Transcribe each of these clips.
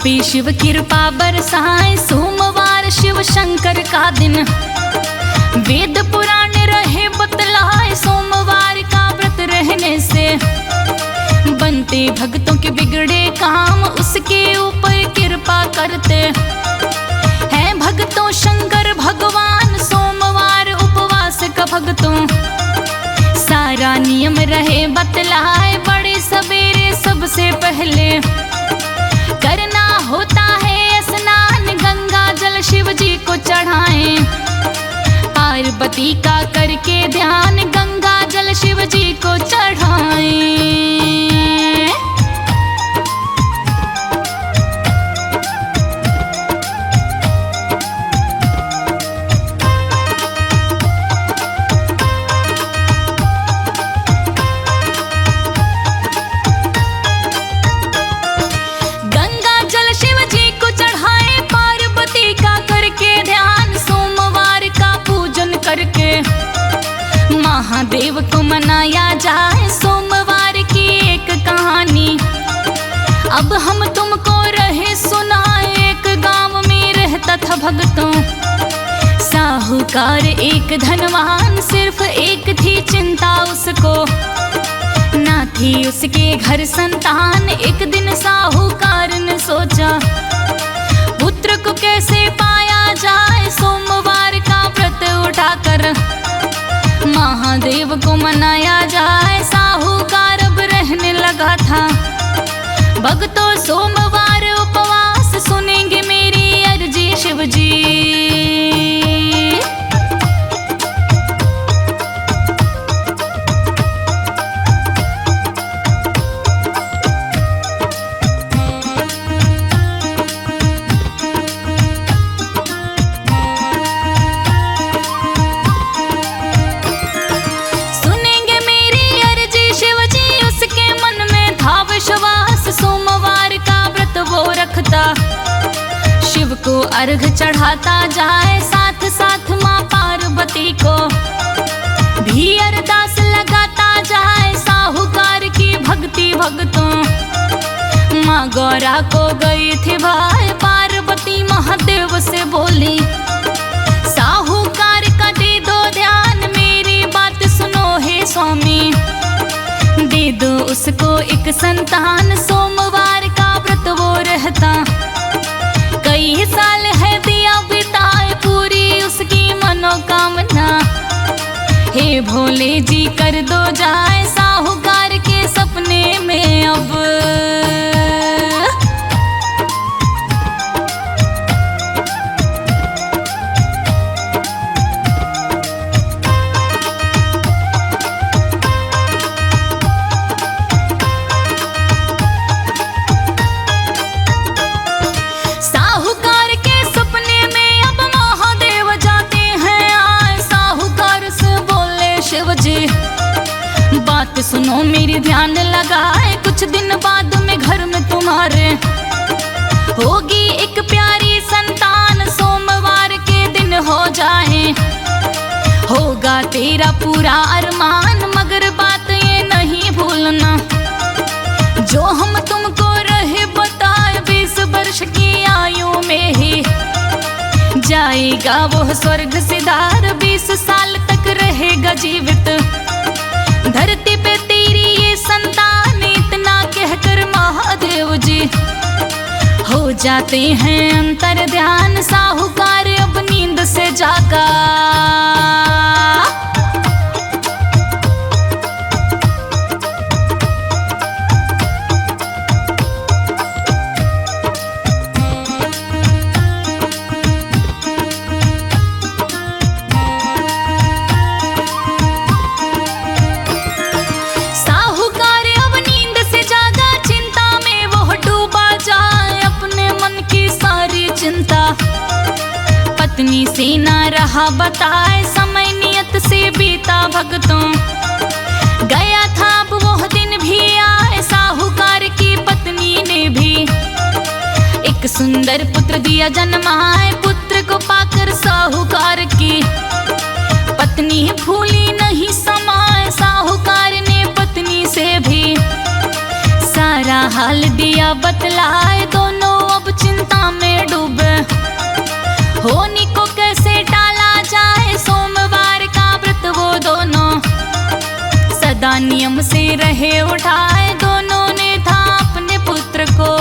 पे शिव कृपा बरसाए, सोमवार शिव शंकर का दिन। वेद पुराण रहे बतलाए, सोमवार का व्रत रहने से बनते भक्तों के बिगड़े काम, उसके ऊपर कृपा करते हैं भक्तों शंकर भगवान। सोमवार उपवास का भक्तों सारा नियम रहे बतलाए, बड़े सवेरे सबसे पहले करना होता है स्नान, गंगा जल शिव जी को चढ़ाएं। पार्वती का करके ध्यान, गंगा जल शिव जी को चढ़ाएं। महादेव को मनाया जाए, सोमवार की एक कहानी अब हम तुमको रहे सुनाए। एक गांव में रहता था भक्तों साहूकार एक धनवान, सिर्फ एक थी चिंता उसको, ना थी उसके घर संतान। एक दिन साहूकार ने सोचा पुत्र को कैसे पाया जाए, सोमवार का व्रत उठाकर महादेव को मनाया जाए। साहूकार अब रहने लगा था भक्तों सोमवार उपवास, सुनेंगे मेरी अर्जी शिव जी। सोमवार का व्रत वो रखता, शिव को अर्घ चढ़ाता जाए, साथ साथ माँ पार्वती को भी अरदास लगाता जाए। साहूकार की भक्ति भक्तों माँ गौरा को गई थी भाई, पार्वती महादेव से बोली साहूकार का दे दो ध्यान, मेरी बात सुनो हे स्वामी, दे दो उसको एक संतान। सोमवार का व्रत वो रहता, कई साल है दिया बिताए, पूरी उसकी मनोकामना। हे भोले जी कर दो जाए, साहूकार के सपने में अब बात सुनो मेरी ध्यान लगाए, कुछ दिन बाद में घर में तुम्हारे होगी एक प्यारी संतान। सोमवार के दिन हो जाए होगा तेरा पूरा अरमान, मगर बात ये नहीं भूलना जो हम तुमको रहे बताए, 20 वर्ष की आयु में ही जाएगा वो स्वर्ग सिधार, 20 साल तक रहेगा जीवित धरती पे तेरी ये संतान। इतना कहकर महादेव जी हो जाते हैं अंतर ध्यान, साहूकार अब नींद से जागा। पत्नी से ना रहा बताए, समय नियत से बीता भक्तों, गया था अब वो दिन भी आए। साहूकार की पत्नी ने भी एक सुंदर पुत्र दिया जन्माए, पुत्र को पाकर साहूकार की पत्नी भूली नहीं समाए। साहूकार ने पत्नी से भी सारा हाल दिया बतलाए, दोनों अब अब चिंता में डूबे। होनी को कैसे टाला जाए, सोमवार का व्रत वो दोनों सदा नियम से रहे उठाए। दोनों ने था अपने पुत्र को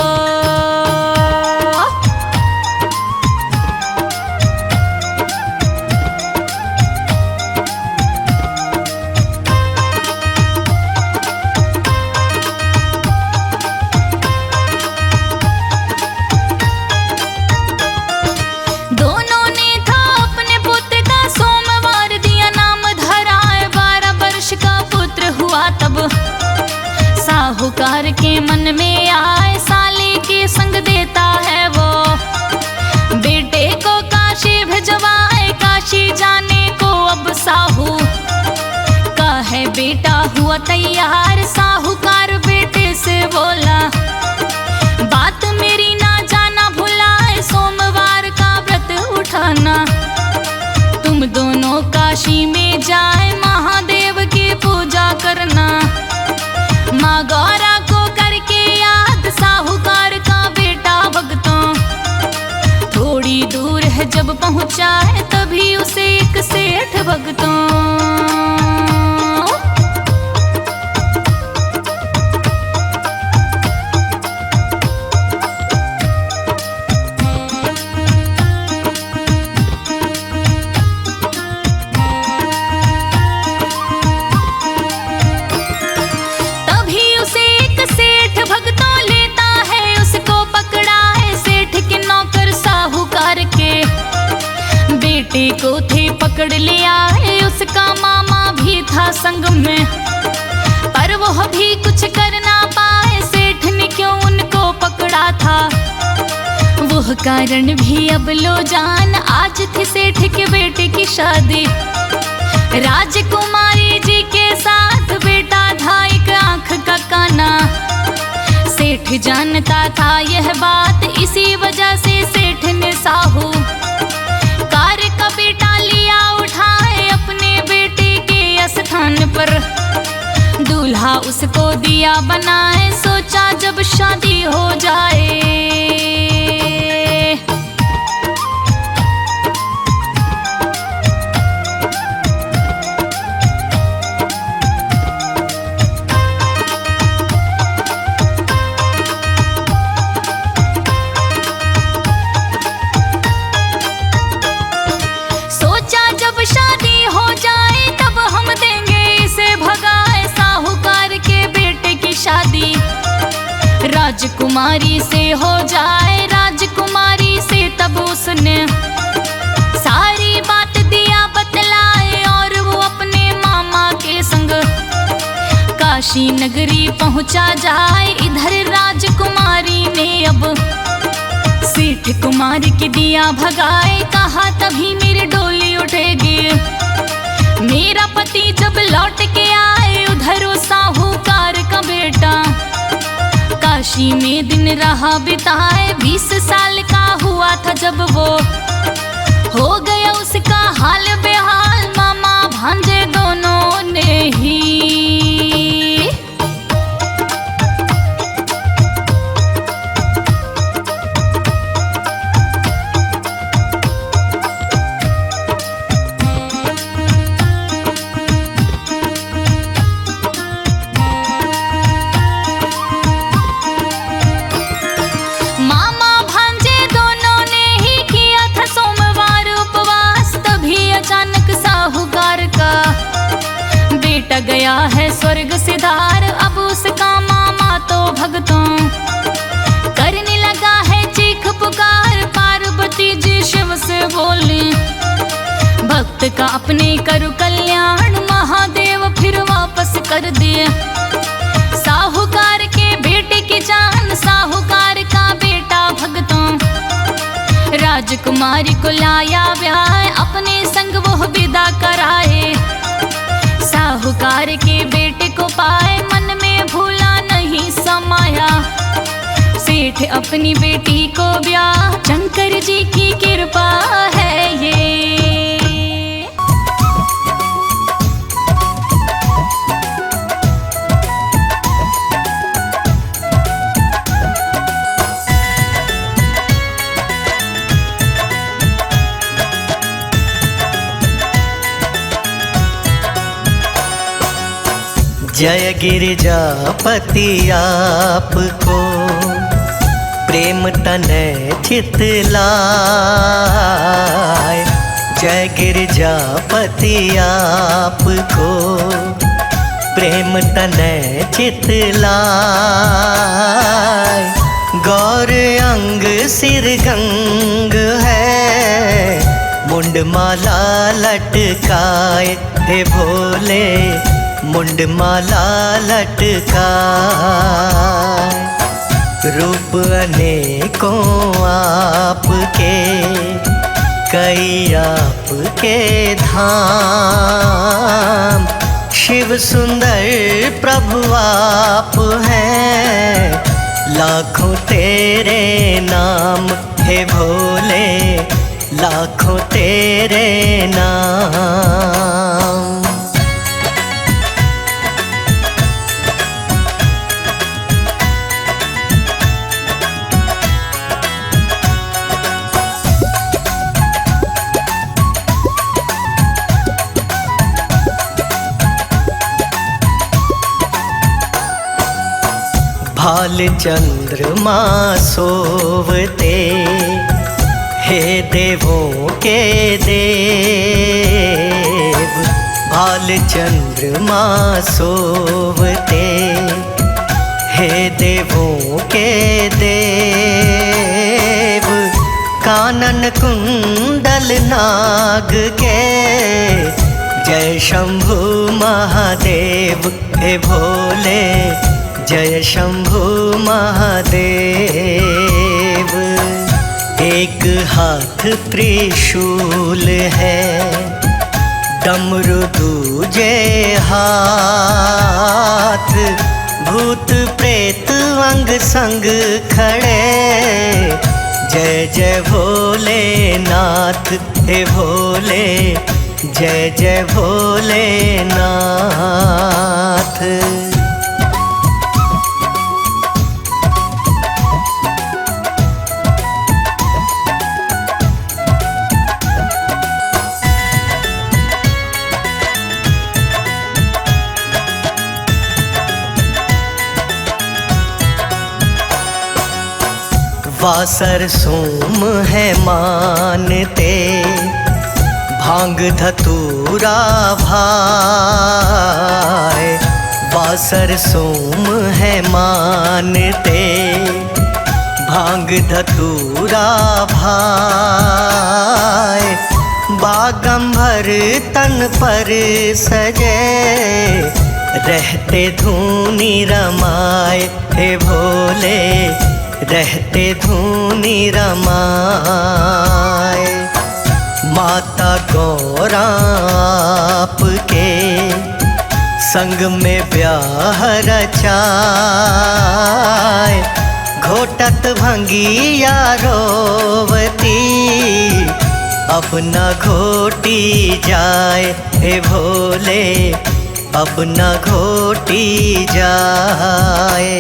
साहूकार के मन में आए, साली के संग देता है वो। बेटे को काशी भिजवाए, काशी जाने को अब साहू का है बेटा हुआ तैयार। साहूकार बेटे से बोला, बात मेरी ना जाना भुलाए, सोमवार का व्रत उठाना। तुम दोनों काशी में जाए, महादेव की पूजा करना। माँ गौरा को करके याद, साहूकार का बेटा भगतों थोड़ी दूर है जब पहुँचा है, तभी उसे एक सेठ भगतों बेटे को थे पकड़ लिया है। उसका मामा भी था संग में, पर वह भी कुछ कर ना पाए। सेठ ने क्यों उनको पकड़ा था, वह कारण भी अब लो जान। आज थी सेठ के बेटे की शादी, राजकुमारी जी के साथ। बेटा था एक आंख का काना, सेठ जानता था यह बात। इसी वजह से सेठ ने साहू का बेटा लिया उठाए, अपने बेटे के स्थान पर दूल्हा उसको दिया बनाए। सोचा जब शादी हो जाए, शादी हो जाए तब हम देंगे इसे भगाए। साहूकार के बेटे की शादी राजकुमारी से हो जाए। राजकुमारी से तब उसने सारी बात दिया बतलाए, और वो अपने मामा के संग काशी नगरी पहुंचा जाए। इधर राजकुमारी ने अब सेठ कुमार की दिया भगाए। कहा तभी मेरी डोली उठेगी, मेरा पति जब लौट के आए। उधर वो साहूकार का बेटा काशी में दिन रहा बिताए। 20 साल का हुआ था जब वो हो गया उसका हाल बेहाल। मामा भांजे दोनों ने ही गया है स्वर्ग सिधार। अब उसका मामा तो भगतों करने लगा है चीख पुकार। पार्वती जी शिव से बोली, भक्त का अपने करु कल्याण। महादेव फिर वापस कर दिए साहूकार के बेटे की जान। साहूकार का बेटा भगतों राजकुमारी को लाया ब्याह, अपने संग वो विदा कराए। साहूकार के बेटे को पाए, मन में भूला नहीं समाया। सेठ अपनी बेटी को ब्याह, शंकर जी की कृपा है ये। जय गिरिजापति आपको प्रेम तनय चित लाय। जय गिरिजापति आपको प्रेम तनय चित लाय। गौर अंग सिर गंग है मुंडमाला लटकाए। हे भोले मुंडमाला लटकाए। रूप अनेकों आपके कई आपके धाम। शिव सुंदर प्रभु आप हैं लाखों तेरे नाम। हे भोले लाखों तेरे नाम। भाल चंद्रमा सोवते हे देवों के देव। भाल चंद्रमा सोवते हे देवों के देव। कानन कुंडल नाग के जय शंभु महादेव। हे भोले जय शंभु महादेव। एक हाथ त्रिशूल है डमरू दूजे हाथ। भूत प्रेत अंग संग खड़े जय जय भोलेनाथ। हे भोले जय जय भोलेनाथ। वासर सोम है मानते भांग धतूरा भाई। वासर सोम है मानते भांग धतूरा भाई। बागंबर तन पर सजे रहते धूनी रमाए। हे भोले रहते धूनी रमाए। माता गौरा आपके संग में ब्याह रचाए। घोटत भंगिया रोवती अब न घोटी जाए। हे भोले अब न घोटी जाए।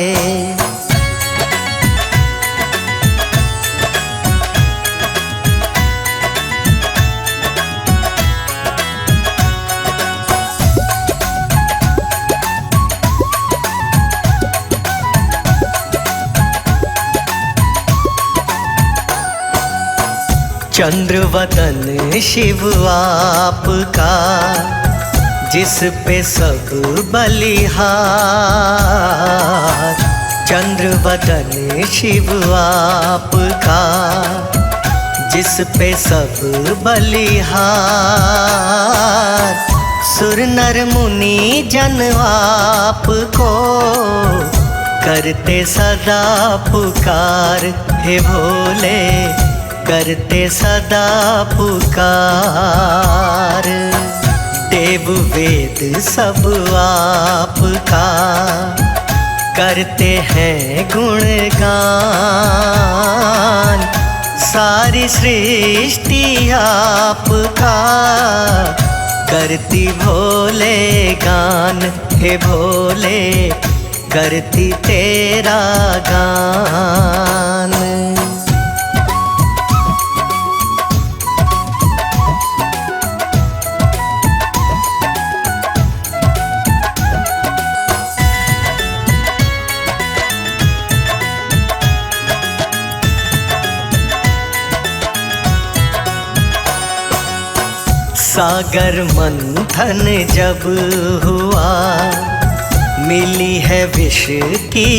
चंद्रवदन शिव आपका जिस पे सब बलिहार। चंद्रवदन शिव आपका जिस पे सब बलिहार। सुर नर मुनि जन आपको करते सदा पुकार। हे भोले करते सदा पुकार। देव वेद सब आपका करते हैं गुणगान। सारी सृष्टि आपका करती भोले गान। हे भोले करती तेरा गान। सागर मंथन जब हुआ, मिली है विष की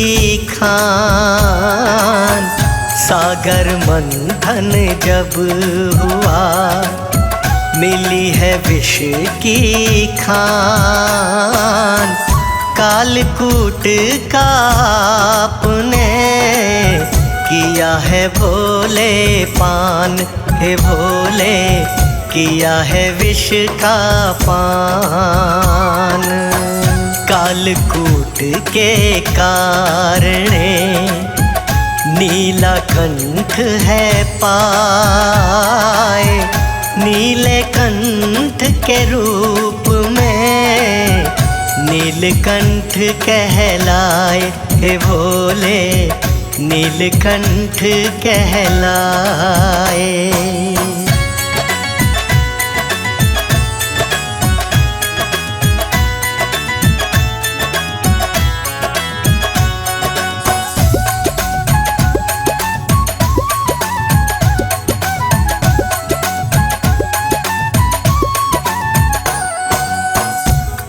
खान। सागर मंथन जब हुआ, मिली है विष की खान। कालकूट का आपने किया है भोले पान, हे भोले किया है विष का पान। कालकूट के कारणे नीलकंठ है पाए, नीले कंठ के रूप में नीलकंठ कहलाए, हे भोले नीलकंठ कहलाए।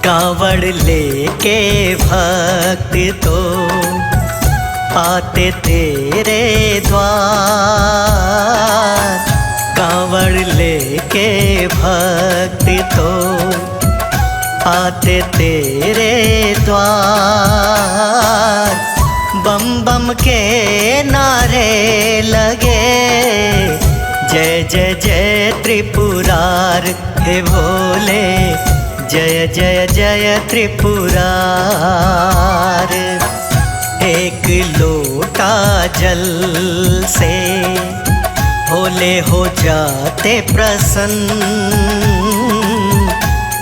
कांवड़ लेके भक्त तो आते तेरे द्वार। कांवड़ लेके भक्त तो आते तेरे द्वार। बम बम के नारे लगे, जय जय जय त्रिपुरार, हे भोले जय जय जय त्रिपुरार। एक लोटा जल से भोले हो जाते प्रसन्न,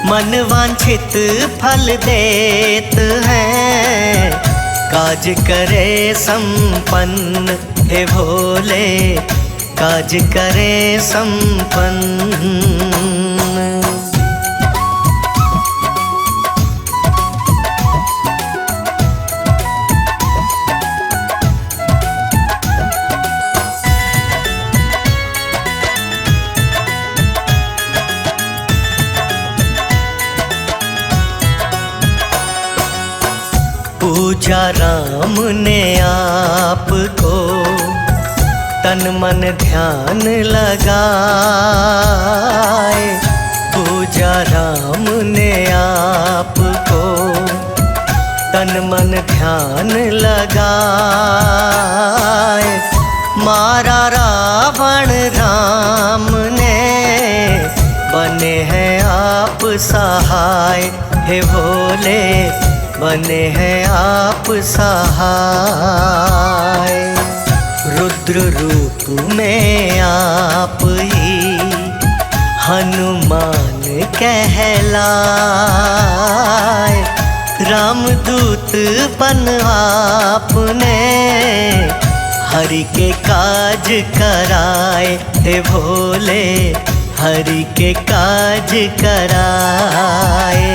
मन वांछित फल देत हैं, काज करे संपन्न, हे भोले काज करे संपन्न। पूजा राम ने आपको तन मन ध्यान लगाए। पूजा राम ने आपको तन मन ध्यान लगाए। मारा रावण राम ने, बने हैं आप सहाय, हे भोले बने हैं आप सहाय। रुद्र रूप में आप ही हनुमान कहलाए। रामदूत बन आपने हरि के काज कराए, हे भोले हरि के काज कराए।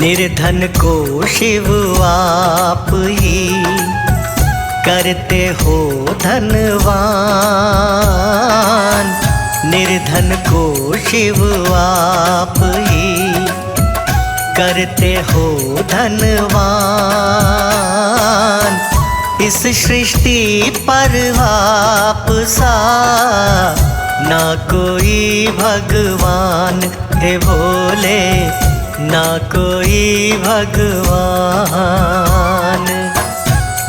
निर्धन को शिव आप ही करते हो धनवान। निर्धन को शिव आप ही करते हो धनवान। इस सृष्टि पर आप सा ना कोई भगवान, हे भोले ना कोई भगवान।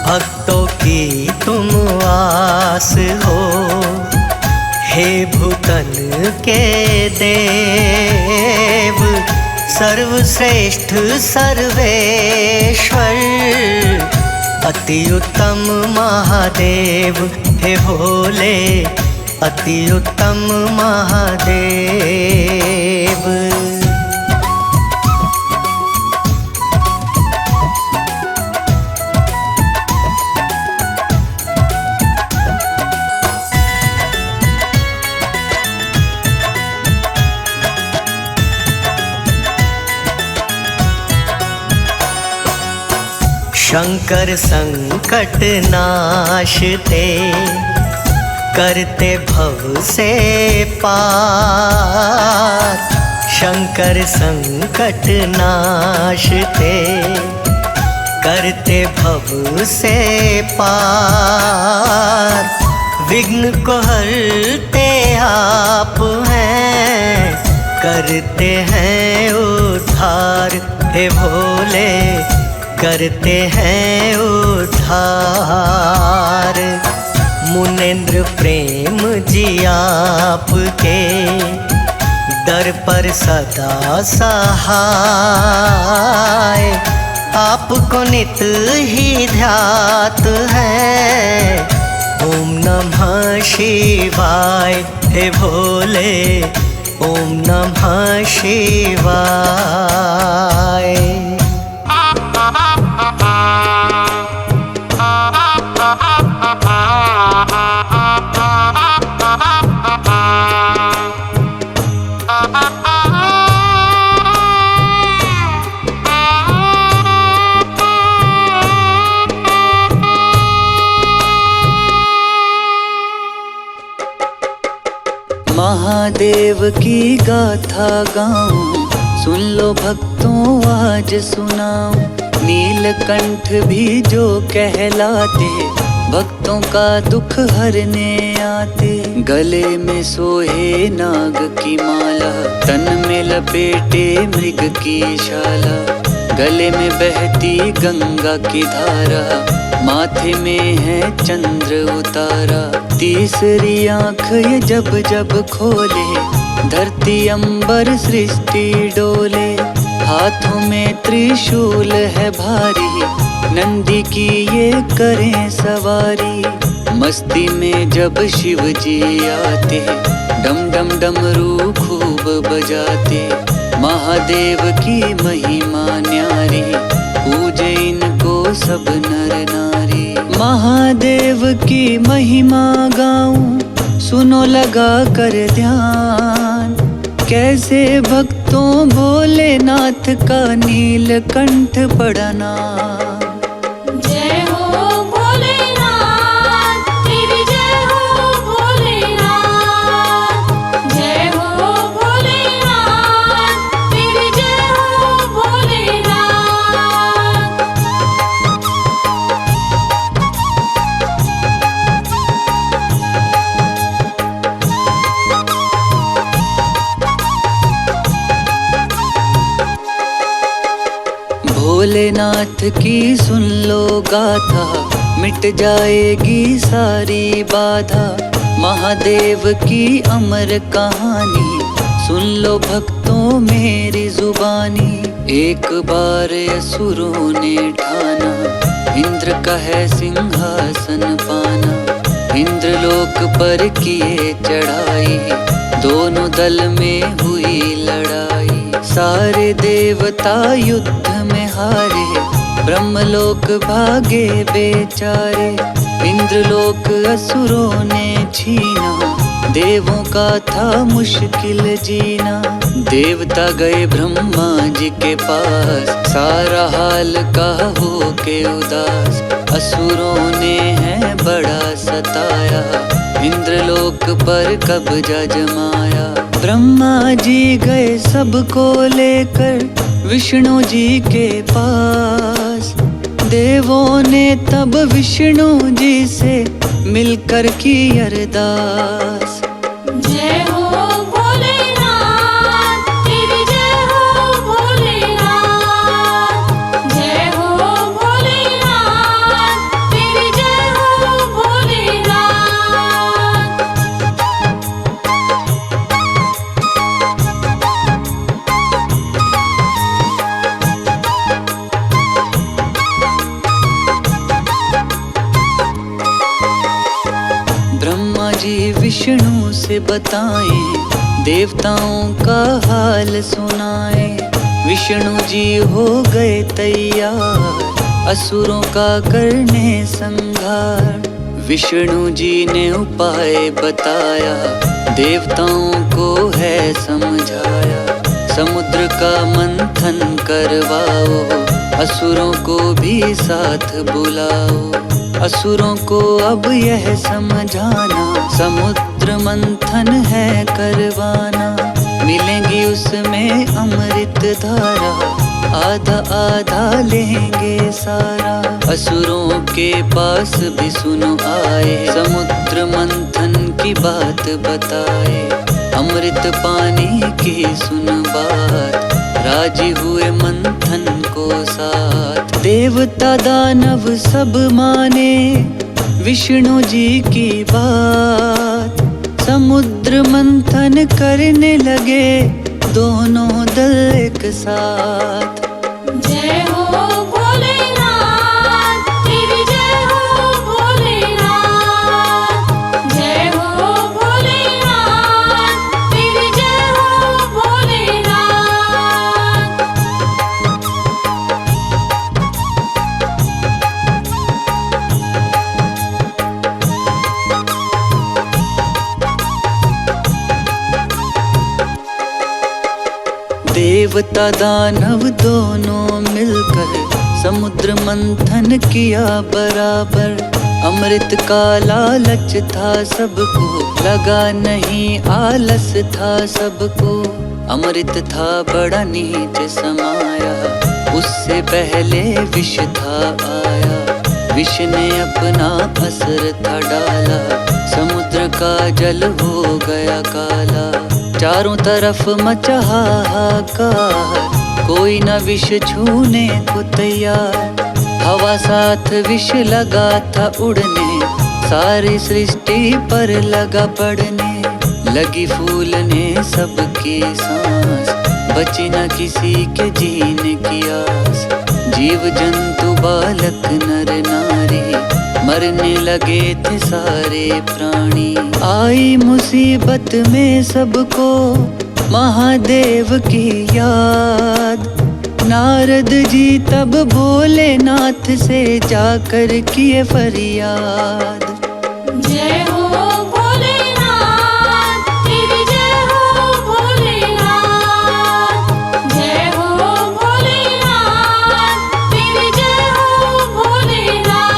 भक्तों की तुम आस हो, हे भूतन के देव। सर्वश्रेष्ठ सर्वेश्वर अति उत्तम महादेव, हे भोले अति उत्तम महादेव। शंकर संकट नाशते, करते भव से पार। शंकर संकट नाशते, करते भव से पार। विघ्न को हरते आप हैं, करते हैं उद्धार। हे भोले करते हैं उद्धार। मुनेन्द्र प्रेम जी आपके दर पर सदा सहाय। आपको नित ही ध्यात है, ओम नमः शिवाय। हे भोले ओम नमः शिवाय। महादेव की गाथा गाऊं, सुन लो भक्तों आज सुनाऊं। नीलकंठ भी जो कहलाते, भक्तों का दुख हरने आते। गले में सोहे नाग की माला, तन में लपेटे मृग की छाला। गले में बहती गंगा की धारा, माथे में है चंद्र उतारा। तीसरी आँख ये जब जब खोले, धरती अंबर सृष्टि डोले। हाथों में त्रिशूल है भारी, नंदी की ये करें सवारी। मस्ती में जब शिव जी आते, डम डम डमरू खूब बजाते। महादेव की महिमा न्यारी, पूजे इनको सब नर नारी। महादेव की महिमा गाऊं, सुनो लगा कर ध्यान। कैसे भक्तों भोलेनाथ का नीलकंठ पड़ा नाम। जय हो भोलेनाथ, तेरी जय हो भोलेनाथ। जय हो भोलेनाथ, तेरी जय हो भोलेनाथ। भोलेनाथ की सुन लो गाथा, मिट जाएगी सारी बाधा। महादेव की अमर कहानी, सुन लो भक्तों मेरी जुबानी। एक बार असुरों ने ठाना, इंद्र का है सिंहासन पाना। इंद्रलोक पर किए चढ़ाई, दोनों दल में हुई लड़ाई। सारे देवता युद्ध में हारे, ब्रह्मलोक भागे बेचारे। इंद्रलोक असुरों ने छीना, देवों का था मुश्किल जीना। देवता गए ब्रह्मा जी के पास, सारा हाल का हो के उदास। असुरों ने है बड़ा सताया, इंद्रलोक पर कब्जा जमाया। ब्रह्मा जी गए सबको लेकर विष्णु जी के पास। देवों ने तब विष्णु जी से मिलकर की अरदास। जय हो भोलेनाथ, तेरी जय हो भोलेनाथ। जय हो भोलेनाथ, तेरी जय हो भोलेनाथ। ब्रह्मा जी विष्णु से बताएं, देवताओं का हाल सुनाए। विष्णु जी हो गए तैयार, असुरों का करने संहार। विष्णु जी ने उपाय बताया, देवताओं को है समझाया। समुद्र का मंथन करवाओ, असुरों को भी साथ बुलाओ। असुरों को अब यह समझाना, समुद्र मंथन है करवाना। मिलेंगी उसमें अमृत धारा, आधा आधा लेंगे सारा। असुरों के पास भी सुनो आए, समुद्र मंथन की बात बताए। अमृत पानी की सुन बात, राजी हुए मंथन को साथ। देवता दानव सब माने विष्णु जी की बात। समुद्र मंथन करने लगे दोनों दल एक साथ। जय हो भोलेनाथ, तेरी जय हो भोलेनाथ। जय हो भोलेनाथ, तेरी जय हो भोलेनाथ। देवता दानव दोनों मिलकर समुद्र मंथन किया बराबर। अमृत का लालच था सबको, लगा नहीं आलस था सबको। अमृत था बड़ा नीच समाया, उससे पहले विष था आया। विष ने अपना असर था डाला, समुद्र का जल हो गया काला। चारों तरफ मचा हाहाकार, कोई न विष छूने को तैयार। हवा साथ विष लगा था उड़ने, सारी सृष्टि पर लगा पड़ने। लगी फूलने सबकी सांस, बची न किसी के जीने की आस। जीव जंतु बालक नर नारी, मरने लगे थे सारे प्राणी। आई मुसीबत में सबको महादेव की याद। नारद जी तब भोलेनाथ से जाकर किए फरियाद। जय हो भोलेनाथ, तेरी जय हो भोलेनाथ। जय हो भोलेनाथ, तेरी जय हो भोलेनाथ।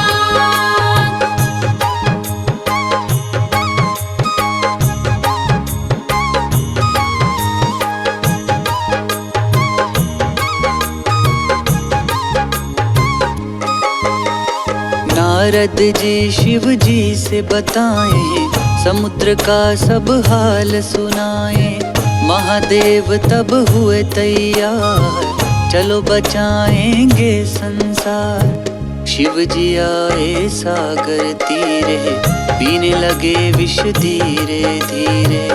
नारद जी शिव जी से बताएं, समुद्र का सब हाल सुनाए। महादेव तब हुए तैयार, चलो बचाएंगे संसार। शिव जी आए सागर तीरे, पीने लगे विष धीरे धीरे।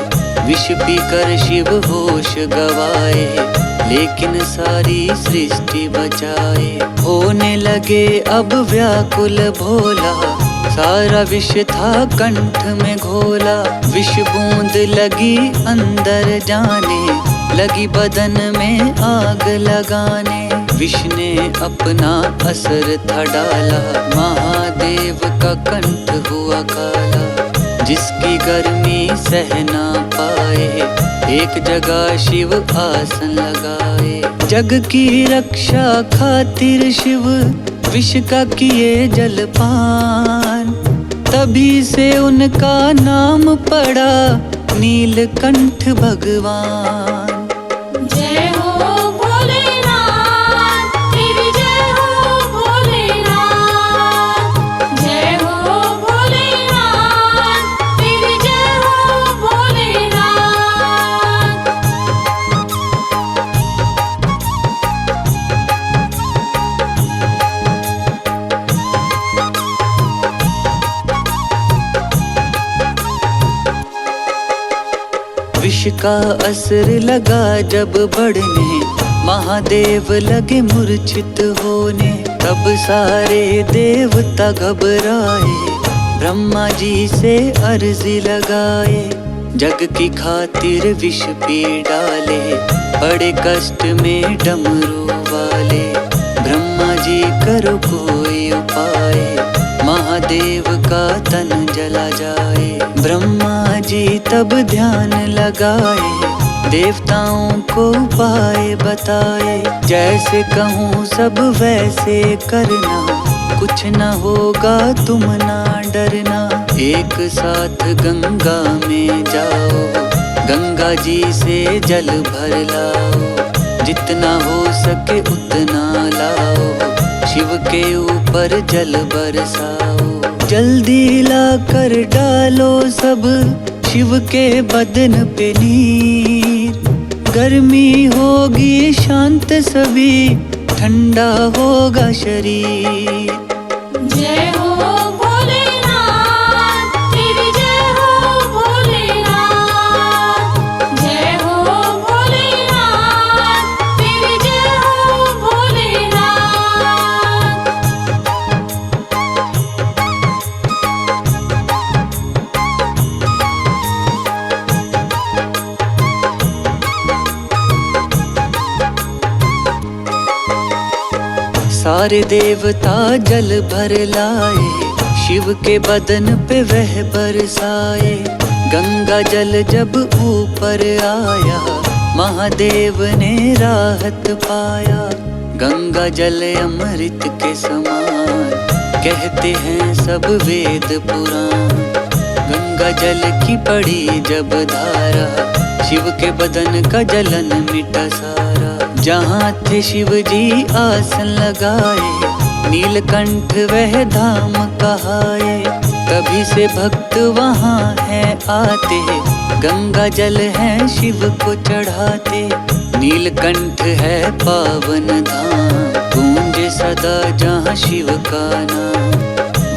विष पीकर शिव होश गवाए, लेकिन सारी सृष्टि बचाए। होने लगे अब व्याकुल भोला, सारा विष था कंठ में घोला। विष बूंद लगी अंदर जाने, लगी बदन में आग लगाने। विष ने अपना असर था डाला, महादेव का कंठ हुआ काला। जिसकी गर्मी सह ना पाए, एक जगह शिव आसन लगाए। जग की रक्षा खातिर शिव विष का किए जलपान। तभी से उनका नाम पड़ा नीलकंठ भगवान। जय हो भोलेनाथ, तेरी जय हो भोलेनाथ। जय हो भोलेनाथ, तेरी जय हो भोलेनाथ। विष का असर लगा जब बढ़ने, महादेव लगे मूर्छित होने। तब सारे देवता घबराए, ब्रह्मा जी से अर्जी लगाए। जग की खातिर विष पी डाले, बड़े कष्ट में डमरू वाले। ब्रह्मा जी करो कोई उपाय, महादेव का तन जला जाए। ब्रह्मा जी तब ध्यान लगाए, देवताओं को उपाय बताए। जैसे कहूँ सब वैसे करना, कुछ न होगा तुम ना डरना। एक साथ गंगा में जाओ, गंगा जी से जल भर लाओ। जितना हो सके उतना लाओ, शिव के ऊपर जल बरसाओ। जल्दी ला कर डालो सब शिव के बदन पे नीर। गर्मी होगी शांत सभी, ठंडा होगा शरीर। जय हो भोलेनाथ, तेरी जय हो भोलेनाथ। जय हो भोलेनाथ, तेरी जय हो भोलेनाथ। सारे देवता जल भर लाए, शिव के बदन पे वह बरसाए। गंगा जल जब ऊपर आया, महादेव ने राहत पाया। गंगा जल अमृत के समान, कहते हैं सब वेद पुराण। गंगा जल की पड़ी जब धारा, शिव के बदन का जलन मिटा सारा। जहाँ थे शिव जी आसन लगाए, नीलकंठ वह धाम कहाए। तभी से भक्त वहाँ है आते, गंगा जल है शिव को चढ़ाते। नीलकंठ है पावन धाम, गूंजे सदा जहाँ शिव का नाम।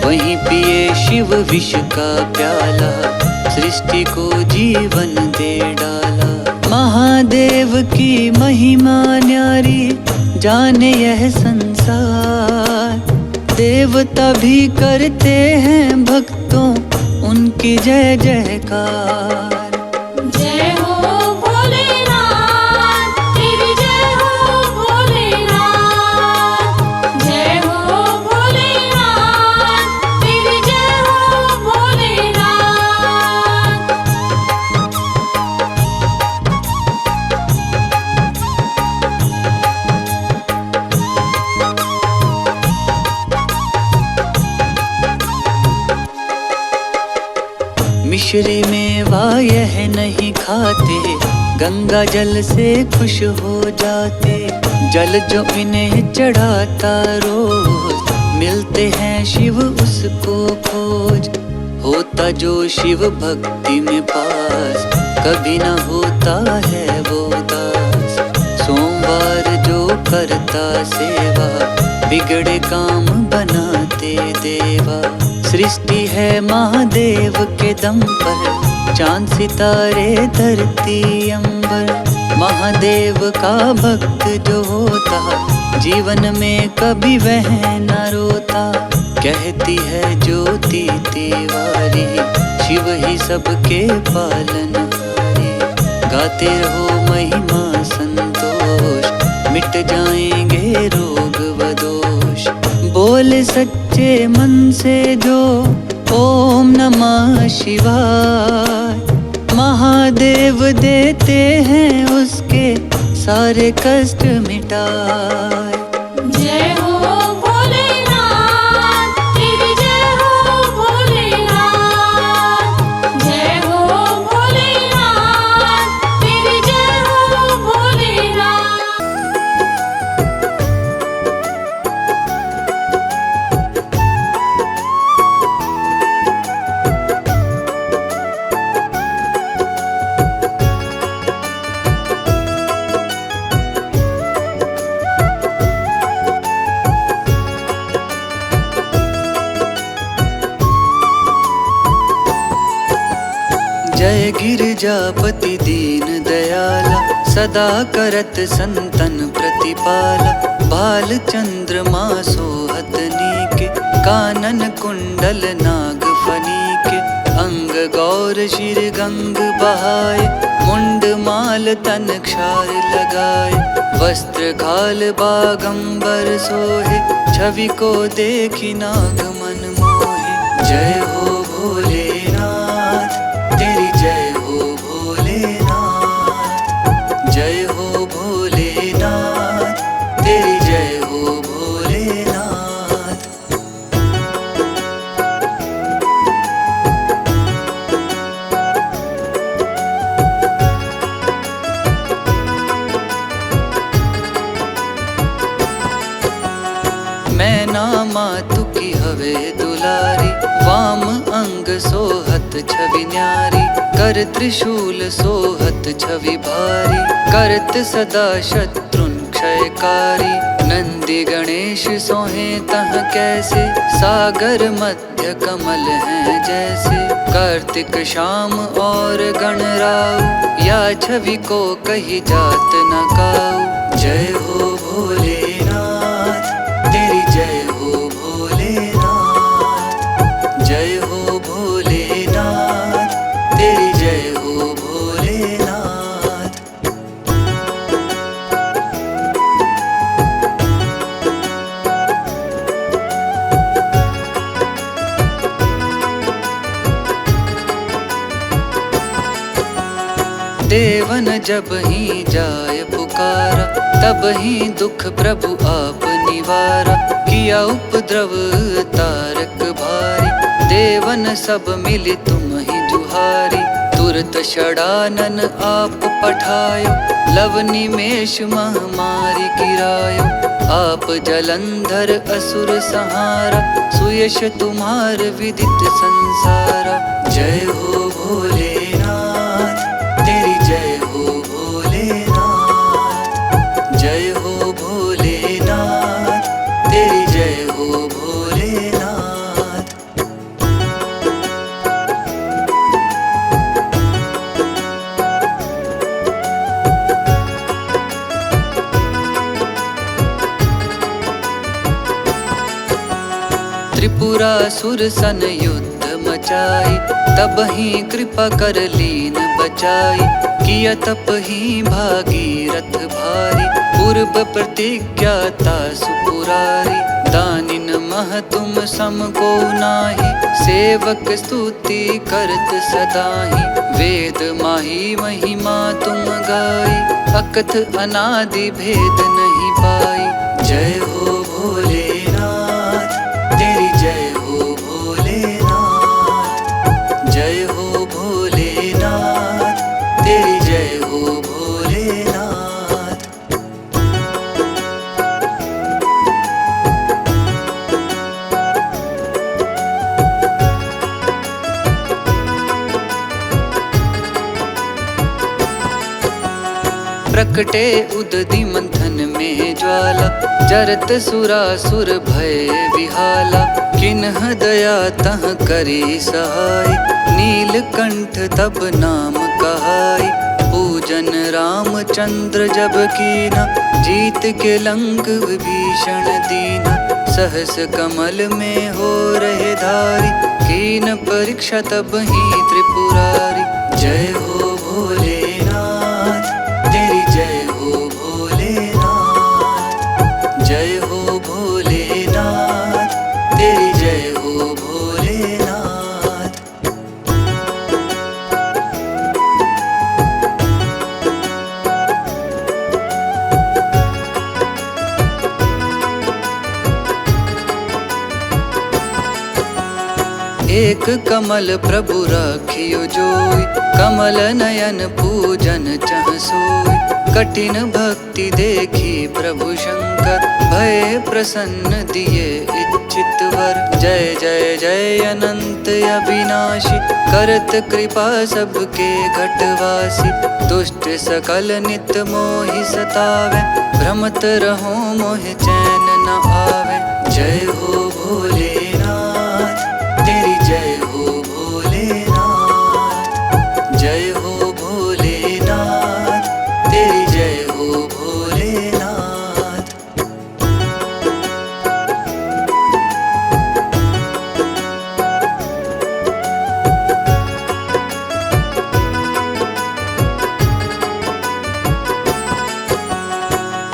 वहीं पिए शिव विष का प्याला, सृष्टि को जीवन दे डाला। महादेव की महिमा न्यारी, जाने यह संसार। देवता भी करते हैं भक्तों उनकी जय जयकार। जय हो भोलेनाथ, तेरी जय हो भोलेनाथ। जय हो भोलेनाथ, तेरी जय हो भोलेनाथ। मिश्री में वाह यह नहीं खाते, गंगा जल से खुश हो जाते। जल जो इन्हें चढ़ाता रोज, मिलते हैं शिव उसको खोज। होता जो शिव भक्ति में पास, कभी ना होता है वो दास। सोमवार जो करता सेवा, बिगड़े काम बनाते देवा। सृष्टि है महादेव के दम पर, चांद सितारे धरती अंबर। महादेव का भक्त जो होता, जीवन में कभी वह न रोता। कहती है ज्योति तिवारी, शिव ही सबके पालनहारी। गाते रहो महिमा संतोष, मिट जाएंगे रोग व दोष। बोले सच्चे मन से जो ओम नमः शिवाय, महादेव देते हैं उसके सारे कष्ट मिटाए। जय हो भोलेनाथ, तेरी जय हो भोलेनाथ। जय हो भोलेनाथ, तेरी जय हो भोलेनाथ। जय गिरिजापति दीन दयाला, सदा करत संतन प्रतिपाला। बाल चंद्रमा सोहत नीके, कानन कुंडल नाग फनीके। अंग गौर शिर गंग बहाए, मुंड माल तन क्षार लगाए। वस्त्र खाल बागंबर सोहे, छवि को देखी नाग मन मोहे। जय हो भोलेनाथ, तेरी जय हो भोलेनाथ। सोहत छवि न्यारी, कर त्रिशूल सोहत छवि भारी, करत सदा शत्रुन क्षयकारी। नंदी गणेश सोहे तह कैसे, सागर मध्य कमल हैं जैसे। कार्तिक श्याम और गणराव, या छवि को कही जात न काऊ। जय हो भोलेनाथ, तेरी जय हो भोलेनाथ, जय हो भोलेनाथ, तेरी जय हो भोलेनाथ। देवन जब ही जाय पुकारा, तब ही दुख प्रभु आप निवारा। किया उपद्रव तारक भारी, देवन सब मिली तुम ही जुहारी। तुरत षडानन आप पठायो, लव निमेष महामारी गिरायो। आप जलंधर असुर संहारा, सुयश तुम्हार विदित संसारा। जय हो भोलेनाथ, तेरी जय हो भोलेनाथ, जय हो भोलेनाथ, तेरी जय हो भोलेनाथ। त्रिपुरासुर सन युद्ध मचाई, तब ही कृपा कर लीन बचाई। किया तप ही भागीरथ भारी, पूर्व प्रतिज्ञा ता सुपुरारी। दानिन मह तुम सम को नाही, सेवक स्तुति करत सदाही। वेद माही महिमा तुम गाई, अकथ अनादि भेद नहीं पाई। जय हो भोलेनाथ, तेरी जय हो भोलेनाथ, जय हो भोलेनाथ, तेरी जय हो भोलेनाथ। प्रकटे उदधि मंथन में ज्वाला, जरत सुरासुर भय विहाला। किन्ह दया तह करी सहाय, नीलकंठ तब नाम कहाई। पूजन रामचंद्र जब कीना, जीत के लंक विभीषण दीना। सहस कमल में हो रहे धारी, कीन परीक्षा तब ही त्रिपुरारी। जय हो भोलेनाथ, तेरी जय हो भोलेनाथ, जय हो भोलेनाथ, तेरी जय हो भोलेनाथ। एक कमल प्रभु राखियो जोई, कमल नयन पूजन चह सोई। कठिन भक्ति देखी प्रभु शंकर, भय प्रसन्न दिए इच्छित वर। जय जय जय अनंत अविनाशी, करत कृपा सबके घटवासी। दुष्ट सकल नित मोहि सतावे, भ्रमत रहो मोहि चैन न आवे। जय हो भोलेनाथ, तेरी जय हो भोलेनाथ, जय हो भोलेनाथ, तेरी जय हो भोलेनाथ।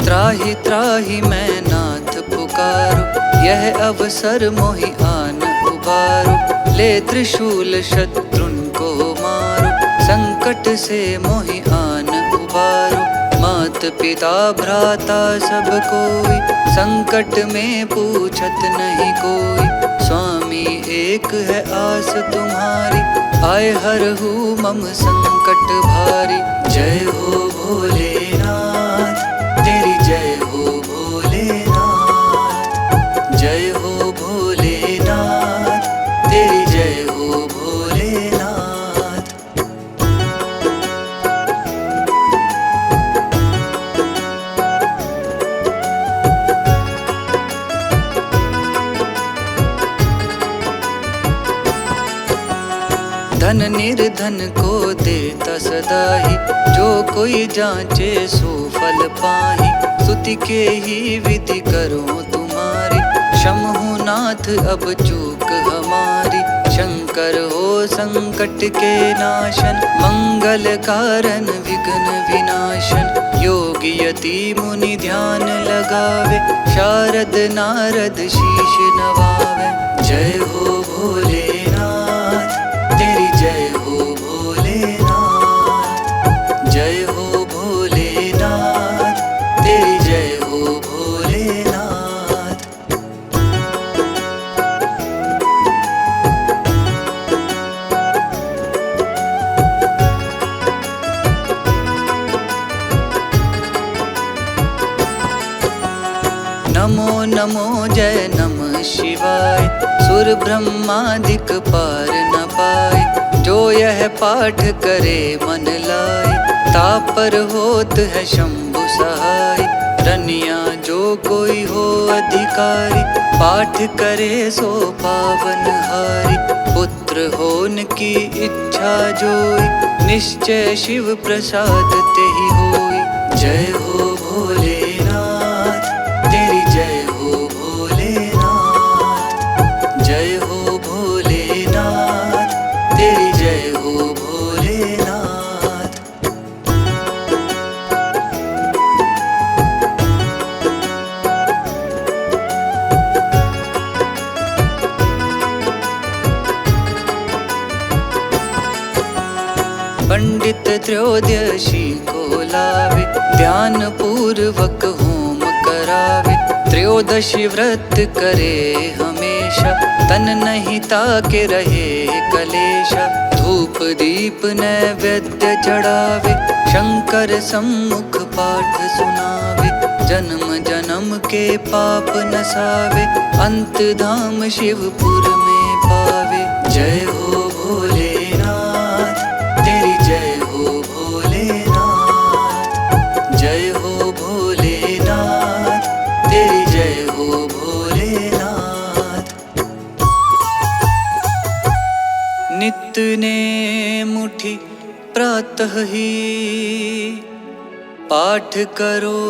त्राहि त्राहि मैं नाथ पुकारो, यह अवसर मोहि आन उबारो। ले त्रिशूल शत्रुन को मारो, संकट से मोहि आन उबारो। मात पिता भ्राता सब कोई, संकट में पूछत नहीं कोई। स्वामी एक है आस तुम्हारी, आए हरहु मम संकट भारी। जय हो भोलेनाथ, तेरी जय हो भोलेनाथ, जय हो भोलेनाथ, तेरी जय हो भोलेनाथ। धन निर्धन को देता सदा ही, जो कोई जांचे सो फल पाही। स्तुति के ही विधि करो तुम्हारी, क्षमहु नाथ अब चूक हमारी। शंकर हो संकट के नाशन, मंगल कारण विघ्न विनाशन। योगी यति मुनि ध्यान लगावे, शारद नारद शीश नवावे। जय हो भोलेनाथ, तेरी जय हो भोलेनाथ। जय हो भोलेनाथ, तेरी जय हो भोलेनाथ। नमो नमो जय नमः शिवाय, सुर ब्रह्मादिक पार न पाए। जो यह पाठ करे मन लाए, तापर होत है शंभु सहाय। रनिया जो कोई हो अधिकारी, पाठ करे सो पावन हारी। पुत्र होन की इच्छा जोई, निश्चय शिव प्रसाद तेहि होई। जय हो भोलेनाथ, तेरी जय हो भोलेनाथ। जय हो भोलेनाथ, तेरी जय हो भोलेनाथ। पंडित त्रयोदशी को लावे, ध्यान पूर्वक होम करावे। त्रयोदशी व्रत करे हमेशा, तन नहीं ताके रहे कलेशा। धूप दीप नैवेद्य चढ़ावे, शंकर सम्मुख पाठ सुनावे। जन्म जन्म के पाप नसावे, अंत धाम शिवपुर में पावे। जय हो भोलेनाथ, तेरी जय हो भोलेनाथ। जय हो भोलेनाथ, तेरी जय हो भोलेनाथ। नित्य ने मुठि प्रातः ही, पाठ करो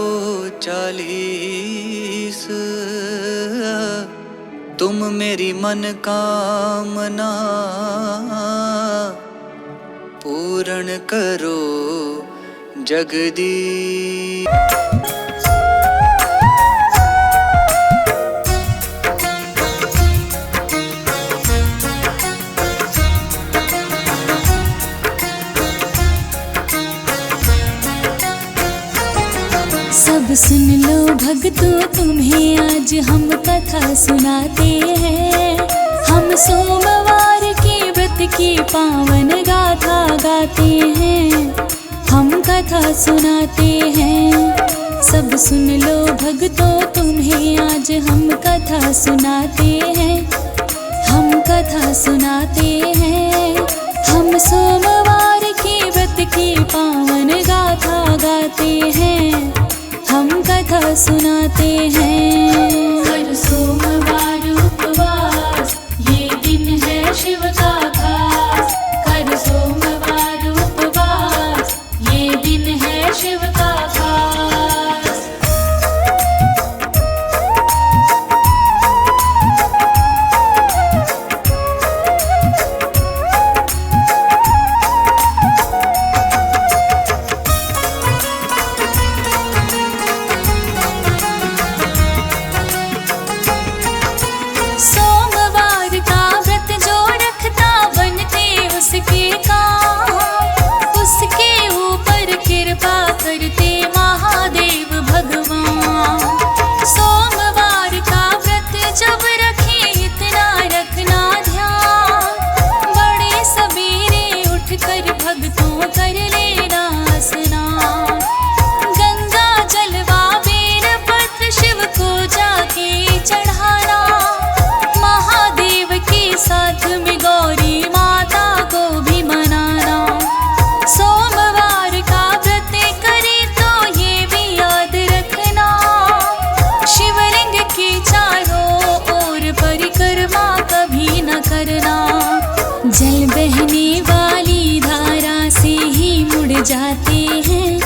40। तुम मेरी मन कामना, पूर्ण करो जगदीश। सब सुन लो भक्तों, तुम्हें आज हम कथा सुनाते हैं। हम सोमवार के व्रत की पावन गाथा गाते हैं। हम कथा सुनाते हैं। सब सुन लो भक्तों, तुम्हें आज हम कथा सुनाते हैं। हम कथा सुनाते हैं। हम सोमवार के व्रत की पावन गाथा गाते हैं। हम कथा सुनाते हैं। हर सोमवार उपवास, ये दिन है शिव का खास। हर सोमवार उपवास, ये दिन है शिव का खास। जाते हैं,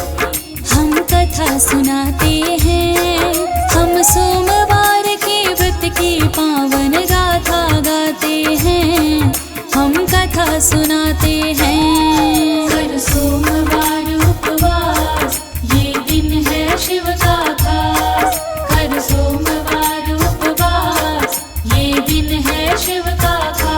हम कथा सुनाते हैं। हम सोमवार के व्रत की पावन गाथा गाते हैं, हम कथा सुनाते हैं। हर सोमवार उपवास, ये दिन है शिव का खास। हर सोमवार उपवास, ये दिन है शिव का खास।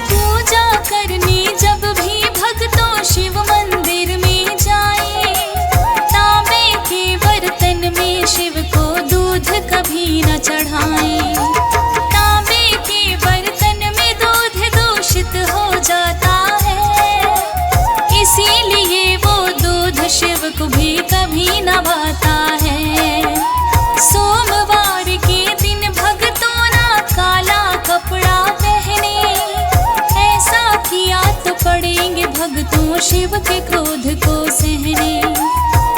पूजा करने जब भी भक्तों शिव मंदिर में जाए, तांबे के बर्तन में शिव को दूध कभी न चढ़ाएं। तांबे के बर्तन में दूध दूषित हो जाता है, इसीलिए वो दूध शिव को भी कभी न भाता है। सोमवार के दिन भक्तों ना काला कपड़ा पहने, ऐसा किया तो पड़ेंगे भक्तों शिव के क्रोध को सहने।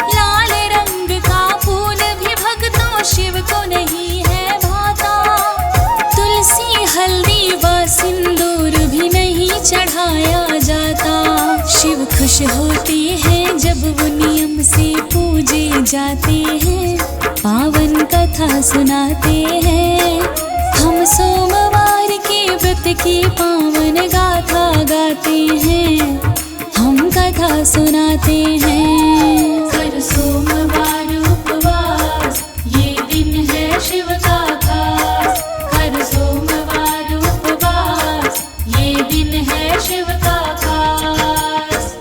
लाल रंग का फूल भी भक्तों शिव को नहीं है भाता, तुलसी हल्दी व सिंदूर भी नहीं चढ़ाया जाता। शिव खुश होते हैं जब वो नियम से पूजे जाते हैं, पावन कथा सुनाते हैं। हम सोमवार के व्रत की पावन गाथा गाते हैं, हम कथा सुनाते हैं। हर सोमवार उपवास, ये दिन है शिव का खास। हर सोमवार उपवास, ये दिन है शिव का खास।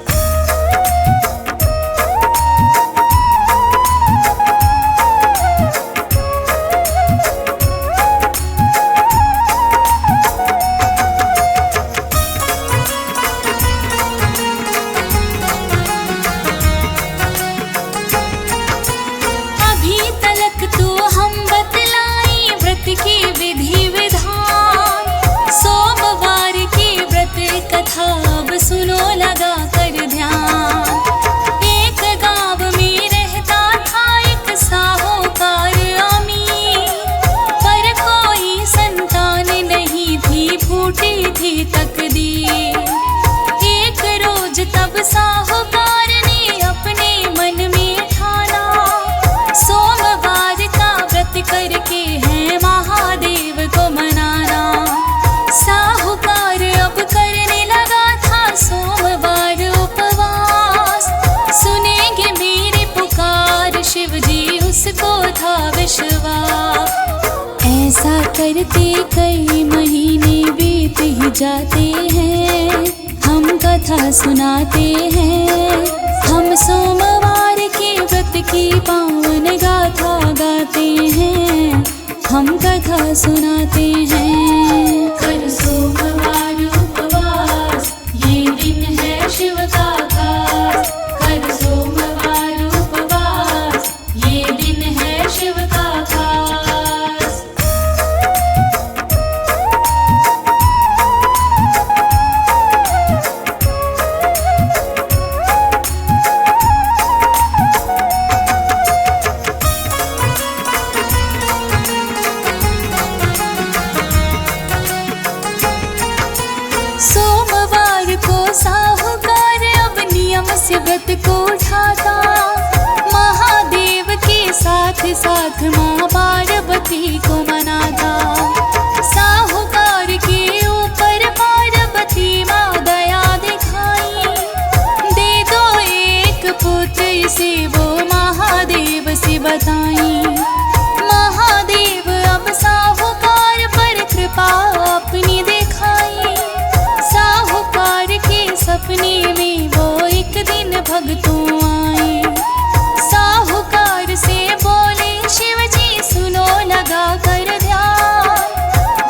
अभी तलक तो हम बतलाई व्रत की विधि विधान, सोमवार के व्रत कथा अब सुनो लगा कर ध्यान। एक गांव में रहता था एक साहूकार अमीर, पर कोई संतान नहीं थी, फूटी थी तकदीर। एक रोज तब साहूकार ने अपने मन में ठाना, सोमवार का व्रत करके है महादेव को मनाना। साहूकार अब करने लगा था सोमवार उपवास, सुनेंगे मेरी पुकार शिव जी उसको था विश्वास। ऐसा करते कई महीने बीत ही जाते हैं, हम कथा सुनाते हैं। हम सोमवार के व्रत की पावन गाथा गाते हैं, हम कथा सुनाते हैं। हर सोमवार उपवास, ये दिन है शिव का खास। हर सोमवार उपवास, ये दिन है शिव का खास। सोमवार को साहूकार अब नियम से व्रत को उठाता, महादेव के साथ साथ माँ पार्वती को मनाता। साहूकार के ऊपर पार्वती माँ दया दिखाई, दे दो एक पुत्र इसे वो महादेव से बताई। महादेव अब साहूकार पर कृपा अपनी दिखाई, साहूकार के सपने में वो एक दिन भक्तों आए। साहूकार से बोले शिव जी सुनो लगा कर ध्यान,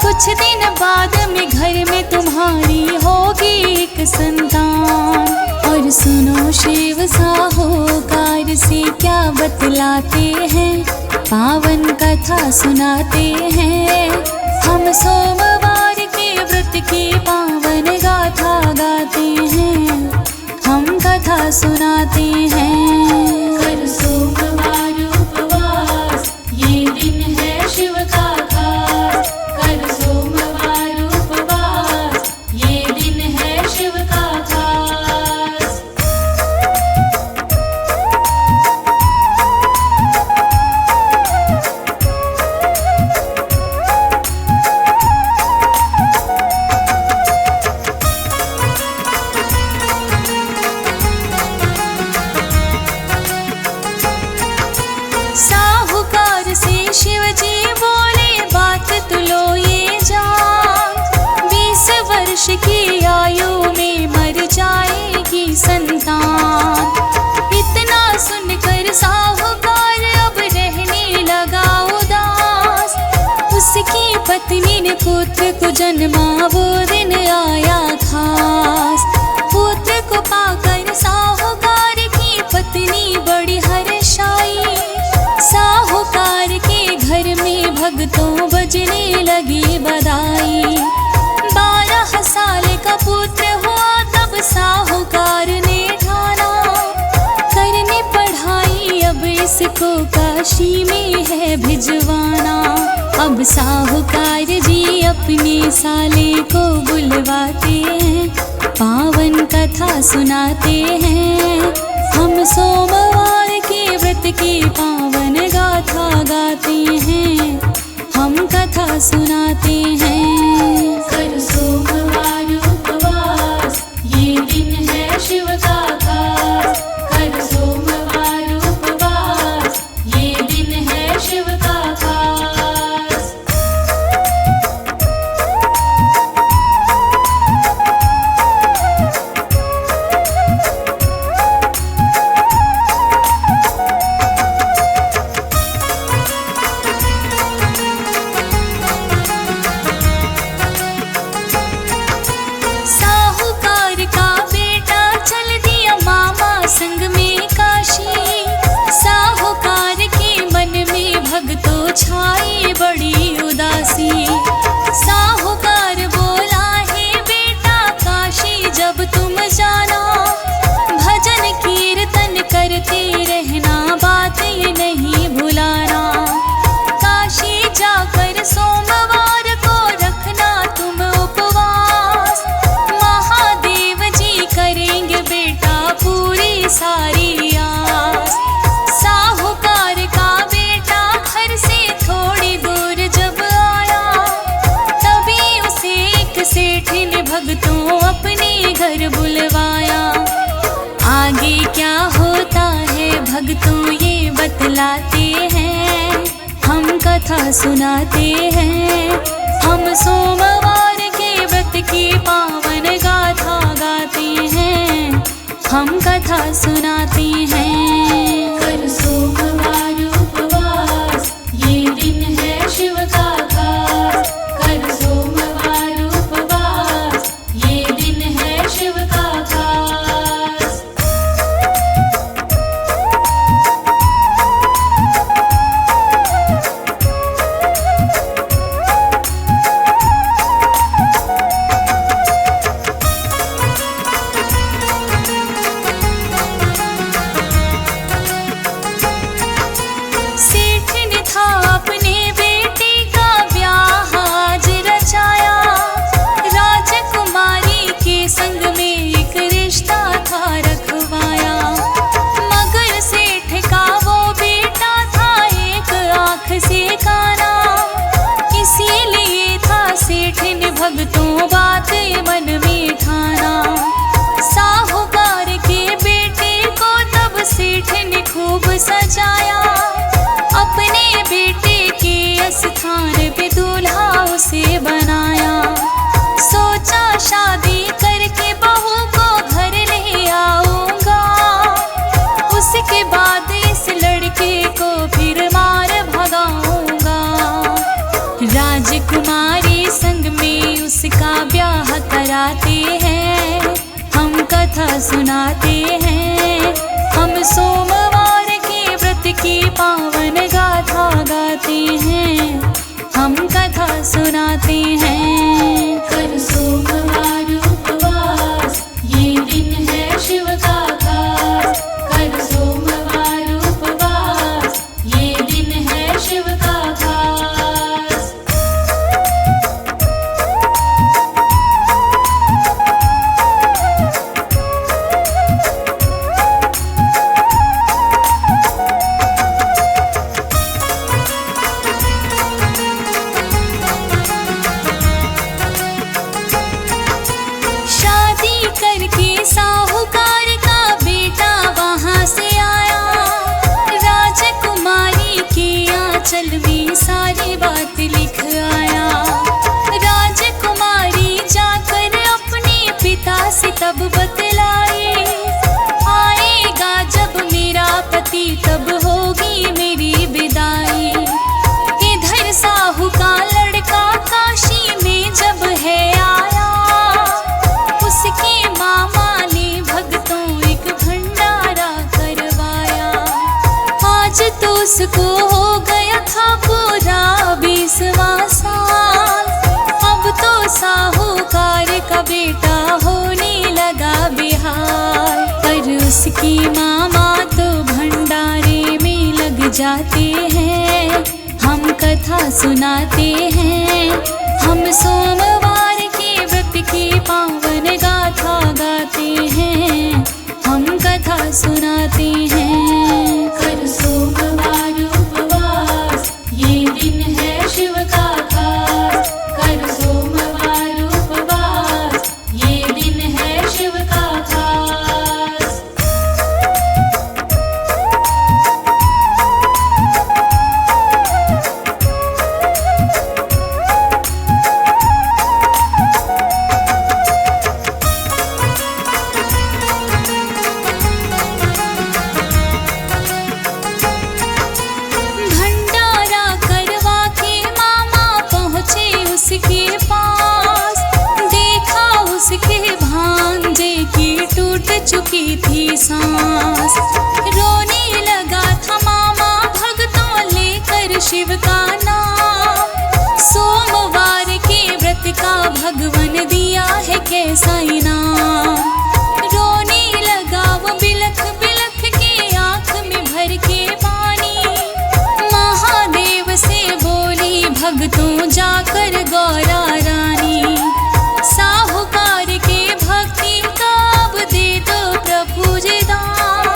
कुछ दिन बाद में घर में तुम्हारी होगी एक संतान। और सुनो शिव साहूकार से क्या बतलाते हैं, पावन कथा सुनाते हैं। हम सोमवार के व्रत की कथा सुनाते हैं। कर सोमवार उपवास, ये दिन है शिव का खास। कर सोमवार उपवास, ये दिन है शिव का खास। साहूकार से शिव जी बोले बात तो लो ये जान, 20 वर्ष की आयु में मर जाएगी संतान। इतना सुनकर साहूकार अब रहने लगा उदास। उसकी पत्नी ने पुत्र को जन्मा, वो दिन आया खास। पुत्र को पाकर साहूकार की पत्नी बड़ी हर्षाई। साहूकार के घर में भक्तों बजने लगी बधाई। 12 साल का पुत्र हुआ तब साहूकार ने ठाना, करने पढ़ाई अब इसको काशी में है भिजवाना। अब साहूकार जी अपने साले को बुलवाते हैं, पावन कथा सुनाते हैं। हम सोमवार के व्रत की पावन गाथा गाते हैं, हम कथा सुनाते हैं। कर सोमवार उपवास, ये दिन है शिव का खास। कर सोमवार उपवास, ये दिन है शिव का खास। साहूकार का बेटा चल दिया मामा संग में काशी। साहूकार के मन में भक्तों छाई बड़ी उदासी। साहूकार बोला है बेटा काशी जब तुम जाना, भजन कीर्तन करते रहना, बात ये नहीं भुलाना। काशी जाकर सोमवार को रखना तुम उपवास, महादेव जी करेंगे बेटा पूरी सारी आस। साहूकार का बेटा घर से थोड़ी दूर जब आया, तभी उसे एक सेठ ने भक्तों अपने घर बुलवाया। आगे क्या होता है भक्तों ये बतलाते हैं, हम कथा सुनाते हैं। हम सोमवार के व्रत की पावन गाथा गाते हैं, हम कथा सुनाते हैं। कर सोमवार उपवास, ये दिन है शिव का खास। कर सोमवार उपवास, ये दिन है शिव का खास। सेठ ने था अपने बेटे का ब्याह आज रचाया। राजकुमारी के संग में एक रिश्ता था रखवाया, मगर सेठ का वो बेटा था एक आँख से काना। इसीलिए था सेठ ने भक्तों बात मन में ठाना। साहूकार के बेटे को तब सेठ ने खूब सजाया, अपने बेटे के स्थान पे दूल्हा उसे बनाया। सोचा शादी करके बहू को घर ले आऊंगा, उसके बाद इस लड़के को फिर मार भगाऊंगा। राजकुमारी संग में उसका ब्याह कराते हैं, हम कथा सुनाते हैं। हम सोमवार के व्रत की पावन गाथा गाते हैं, हम कथा सुनाते हैं। कर सोमवार उपवास, ये दिन है शिव का खास। जाते हैं, हम कथा सुनाते हैं। हम सोमवार के व्रत की पावन गाथा गाते हैं, हम कथा सुनाते हैं। कर सोमवार उपवास, ये दिन है शिव का खास। कर सोमवार उपवास, ये दिन है शिव का खास। भंडारा करवा के मामा पहुँचे उसके पास, देखा उसके भांजे की टूट चुकी थी सांस। रोने लगा था मामा भक्तों लेकर शिव का नाम, सोमवार के व्रत का भगवन दिया है कैसा इनाम। रोने लगा वो बिलख बिलख के आँख में भर के पानी, महादेव से बोली भक्तों जाकर गौरा रानी। साहूकार के भक्ति का अब दे दो प्रभु जी दान,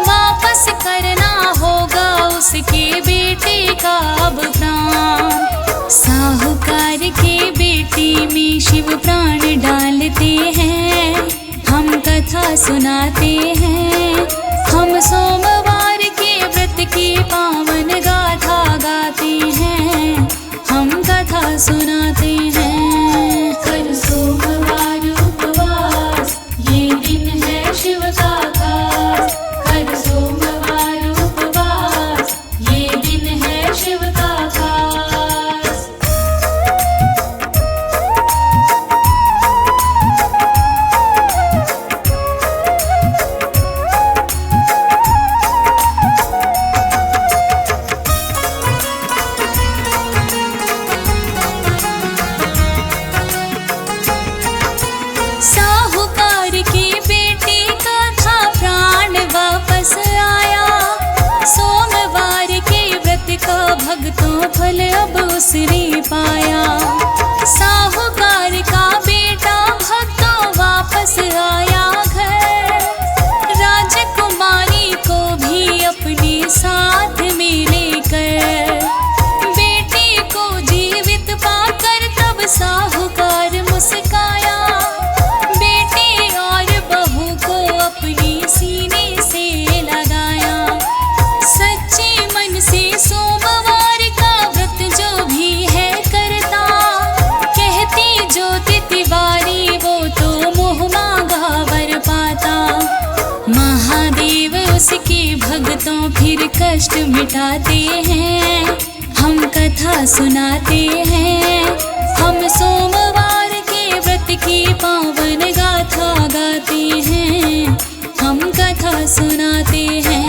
वापस करना होगा उसके बेटे का अब प्राण। साहूकार के बेटे में शिव प्राण डालते हैं, हम कथा सुनाते हैं। हम सोमवार के व्रत की पावन गाथा गाते हैं, हम कथा सुनाते हैं। कर सोमवार उपवास, ये दिन है शिव का खास। कर सोमवार उपवास, ये दिन है शिव का खास। साहूकार के बेटे का था प्राण वापस आया, सोमवार के व्रत का भक्तों फल अब उसने पाया। साहूकार का बेटा भक्तों वापस आया घर, राजकुमारी को भी अपने साथ में लेकर। बेटे को जीवित पाकर तब साहूकार मुस्काया, बेटे और बहू को अपने सीने से लगाया। सच्चे मन से सोमवार का व्रत जो भी है करता, कहती ज्योति तिवारी वो तो मुँह मांगा वर पाता। महादेव उसके भक्तों फिर कष्ट मिटाते हैं, हम कथा सुनाते हैं। हम सोमवार के व्रत की पावन गाथा गाते हैं, हम कथा सुनाते हैं।